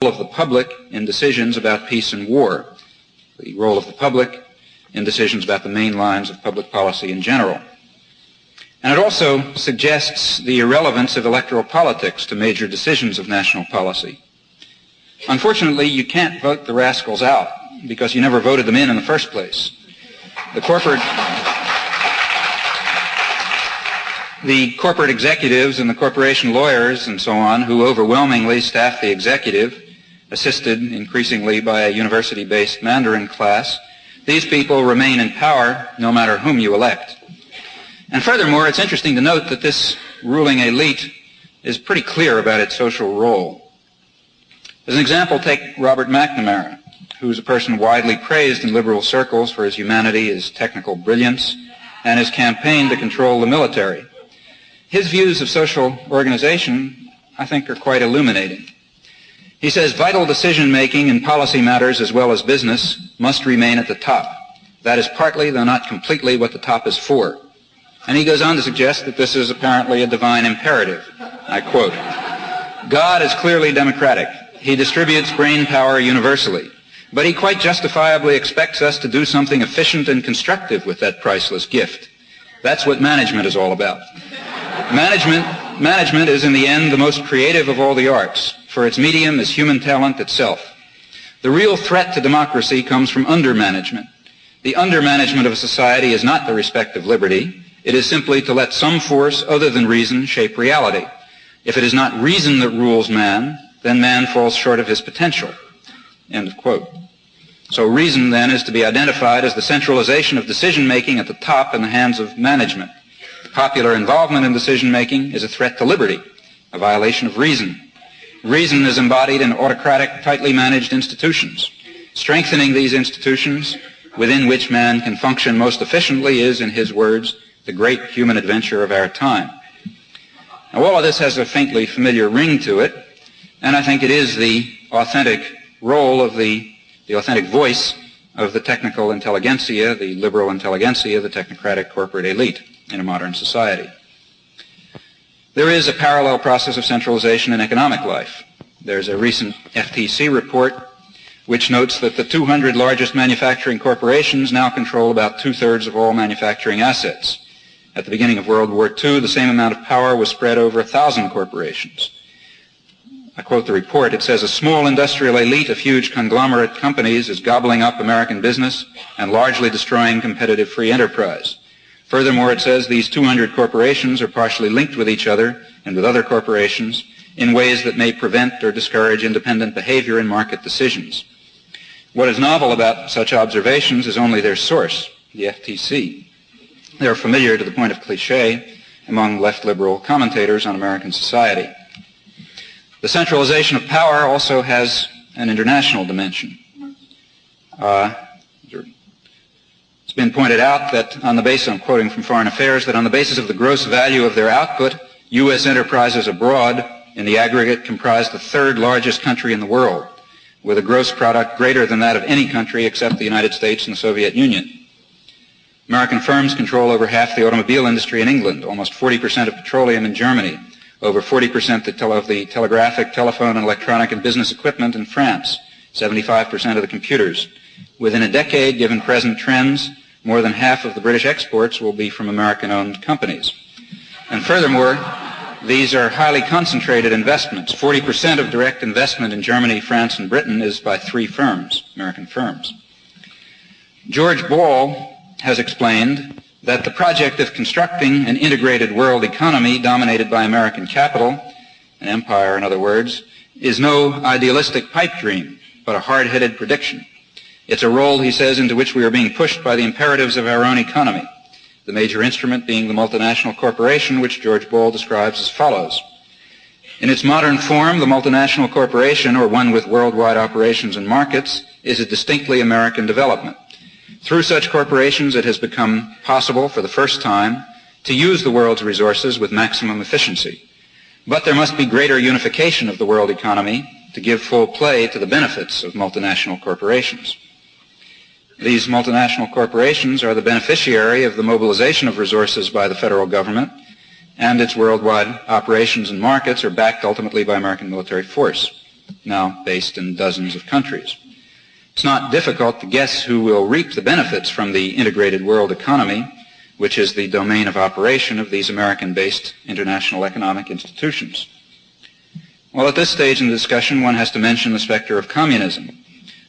role of the public in decisions about peace and war, the role of the public in decisions about the main lines of public policy in general. And it also suggests the irrelevance of electoral politics to major decisions of national policy. Unfortunately, you can't vote the rascals out because you never voted them in the first place. The corporate executives and the corporation lawyers and so on who overwhelmingly staff the executive, assisted increasingly by a university-based Mandarin class, these people remain in power no matter whom you elect. And furthermore, it's interesting to note that this ruling elite is pretty clear about its social role. As an example, take Robert McNamara, who is a person widely praised in liberal circles for his humanity, his technical brilliance, and his campaign to control the military. His views of social organization, I think, are quite illuminating. He says vital decision-making in policy matters as well as business must remain at the top. That is partly, though not completely, what the top is for. And he goes on to suggest that this is apparently a divine imperative. I quote, "God is clearly democratic. He distributes brain power universally. But he quite justifiably expects us to do something efficient and constructive with that priceless gift. That's what management is all about. Management is in the end the most creative of all the arts, for its medium is human talent itself. The real threat to democracy comes from undermanagement. The undermanagement of a society is not the respect of liberty. It is simply to let some force other than reason shape reality. If it is not reason that rules man, then man falls short of his potential." End of quote. So reason, then, is to be identified as the centralization of decision-making at the top in the hands of management. Popular involvement in decision-making is a threat to liberty, a violation of reason. Reason is embodied in autocratic, tightly managed institutions. Strengthening these institutions within which man can function most efficiently is, in his words, the great human adventure of our time. Now, all of this has a faintly familiar ring to it, and I think it is the authentic role of the authentic voice of the technical intelligentsia, the liberal intelligentsia, the technocratic corporate elite in a modern society. There is a parallel process of centralization in economic life. There's a recent FTC report which notes that the 200 largest manufacturing corporations now control about 2/3 of all manufacturing assets. At the beginning of World War II, the same amount of power was spread over 1,000 corporations. I quote the report. It says, "A small industrial elite of huge conglomerate companies is gobbling up American business and largely destroying competitive free enterprise. Furthermore," it says, "these 200 corporations are partially linked with each other and with other corporations in ways that may prevent or discourage independent behavior in market decisions." What is novel about such observations is only their source, the FTC. They are familiar to the point of cliché among left-liberal commentators on American society. The centralization of power also has an international dimension. It's been pointed out that on the basis, I'm quoting from Foreign Affairs, that on the basis of the gross value of their output, U.S. enterprises abroad in the aggregate comprise the third largest country in the world, with a gross product greater than that of any country except the United States and the Soviet Union. American firms control over half the automobile industry in England, almost 40% of petroleum in Germany, over 40% of the telegraphic, telephone, and electronic and business equipment in France, 75% of the computers. Within a decade, given present trends, more than half of the British exports will be from American-owned companies. And furthermore, these are highly concentrated investments. 40% of direct investment in Germany, France, and Britain is by 3 firms, American firms. George Ball has explained that the project of constructing an integrated world economy dominated by American capital, an empire in other words, is no idealistic pipe dream, but a hard-headed prediction. It's a role, he says, into which we are being pushed by the imperatives of our own economy, the major instrument being the multinational corporation, which George Ball describes as follows. In its modern form, the multinational corporation, or one with worldwide operations and markets, is a distinctly American development. Through such corporations, it has become possible for the first time to use the world's resources with maximum efficiency. But there must be greater unification of the world economy to give full play to the benefits of multinational corporations. These multinational corporations are the beneficiary of the mobilization of resources by the federal government, and its worldwide operations and markets are backed ultimately by American military force. now based in dozens of countries. It's not difficult to guess who will reap the benefits from the integrated world economy, which is the domain of operation of these American-based international economic institutions. Well, at this stage in the discussion, one has to mention the specter of communism.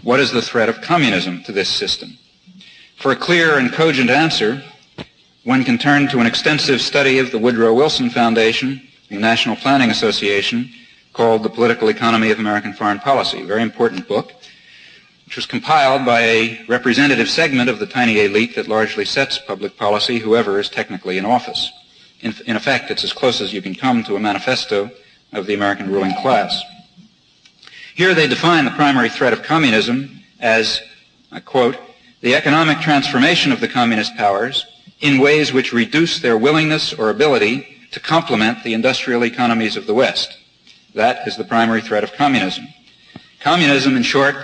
What is the threat of communism to this system? For a clear and cogent answer, one can turn to an extensive study of the Woodrow Wilson Foundation and the National Planning Association called The Political Economy of American Foreign Policy, a very important book, which was compiled by a representative segment of the tiny elite that largely sets public policy, whoever is technically in office. In effect, it's as close as you can come to a manifesto of the American ruling class. Here they define the primary threat of communism as, I quote, the economic transformation of the communist powers in ways which reduce their willingness or ability to complement the industrial economies of the West. That is the primary threat of communism. Communism, in short,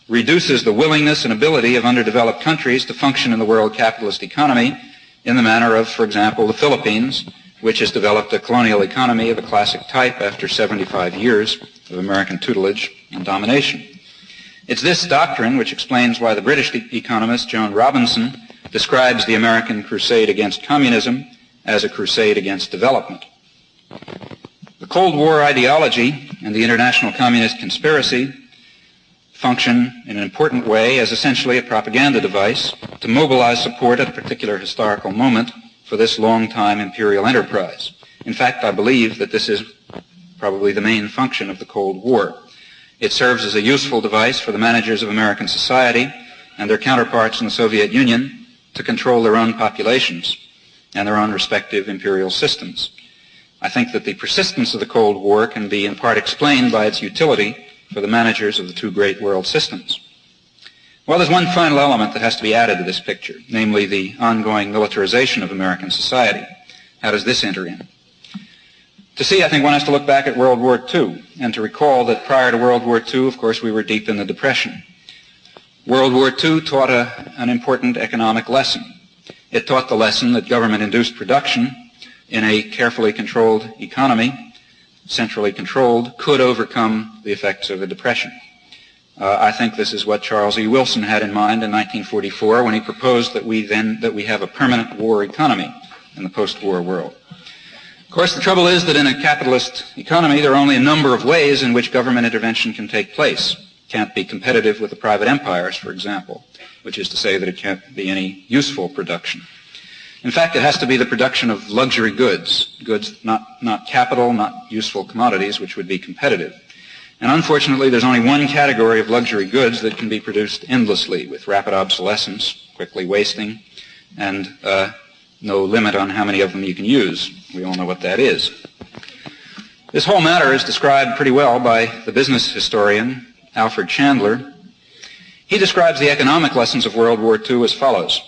reduces the willingness and ability of underdeveloped countries to function in the world capitalist economy in the manner of, for example, the Philippines, which has developed a colonial economy of a classic type after 75 years of American tutelage and domination. It's this doctrine which explains why the British economist Joan Robinson describes the American crusade against communism as a crusade against development. The Cold War ideology and the international communist conspiracy function in an important way as essentially a propaganda device to mobilize support at a particular historical moment for this long-time imperial enterprise. In fact, I believe that this is probably the main function of the Cold War. It serves as a useful device for the managers of American society and their counterparts in the Soviet Union to control their own populations and their own respective imperial systems. I think that the persistence of the Cold War can be in part explained by its utility for the managers of the two great world systems. Well, there's one final element that has to be added to this picture, namely the ongoing militarization of American society. How does this enter in? To see, I think one has to look back at World War II and to recall that prior to World War II, of course, we were deep in the Depression. World War II taught an important economic lesson. It taught the lesson that government-induced production in a carefully controlled economy, centrally controlled, could overcome the effects of a depression. I think this is what Charles E. Wilson had in mind in 1944 when he proposed that we have a permanent war economy in the post-war world. Of course, the trouble is that in a capitalist economy, there are only a number of ways in which government intervention can take place. It can't be competitive with the private empires, for example, which is to say that it can't be any useful production. In fact, it has to be the production of luxury goods, not capital, not useful commodities, which would be competitive. And unfortunately, there's only one category of luxury goods that can be produced endlessly with rapid obsolescence, quickly wasting, and no limit on how many of them you can use. We all know what that is. This whole matter is described pretty well by the business historian Alfred Chandler. He describes the economic lessons of World War II as follows.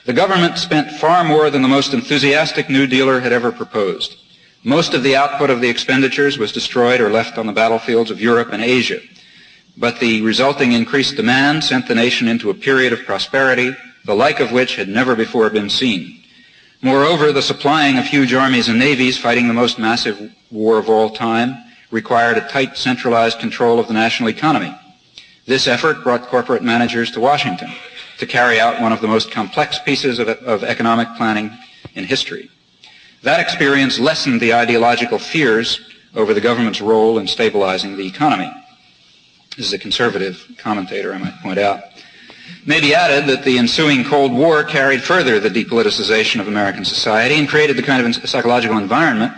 The government spent far more than the most enthusiastic New Dealer had ever proposed. Most of the output of the expenditures was destroyed or left on the battlefields of Europe and Asia. But the resulting increased demand sent the nation into a period of prosperity, the like of which had never before been seen. Moreover, the supplying of huge armies and navies fighting the most massive war of all time required a tight centralized control of the national economy. This effort brought corporate managers to Washington to carry out one of the most complex pieces of economic planning in history. That experience lessened the ideological fears over the government's role in stabilizing the economy. This is a conservative commentator, I might point out. It may be added that the ensuing Cold War carried further the depoliticization of American society and created the kind of psychological environment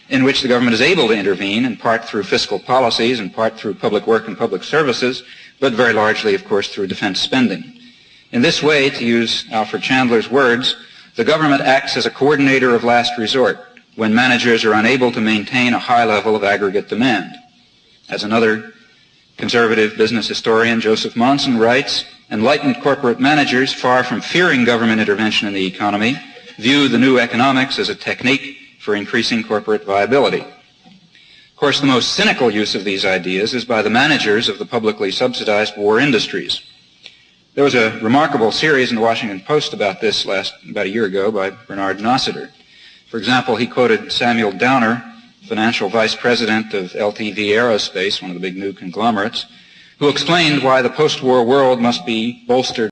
in which the government is able to intervene, in part through fiscal policies, in part through public work and public services, but very largely, of course, through defense spending. In this way, to use Alfred Chandler's words, the government acts as a coordinator of last resort when managers are unable to maintain a high level of aggregate demand. As another conservative business historian, Joseph Monson, writes, enlightened corporate managers, far from fearing government intervention in the economy, view the new economics as a technique for increasing corporate viability. Of course, the most cynical use of these ideas is by the managers of the publicly subsidized war industries. There was a remarkable series in the Washington Post about this about a year ago by Bernard Nossiter. For example, he quoted Samuel Downer financial vice president of LTV Aerospace, one of the big new conglomerates, who explained why the post-war world must be bolstered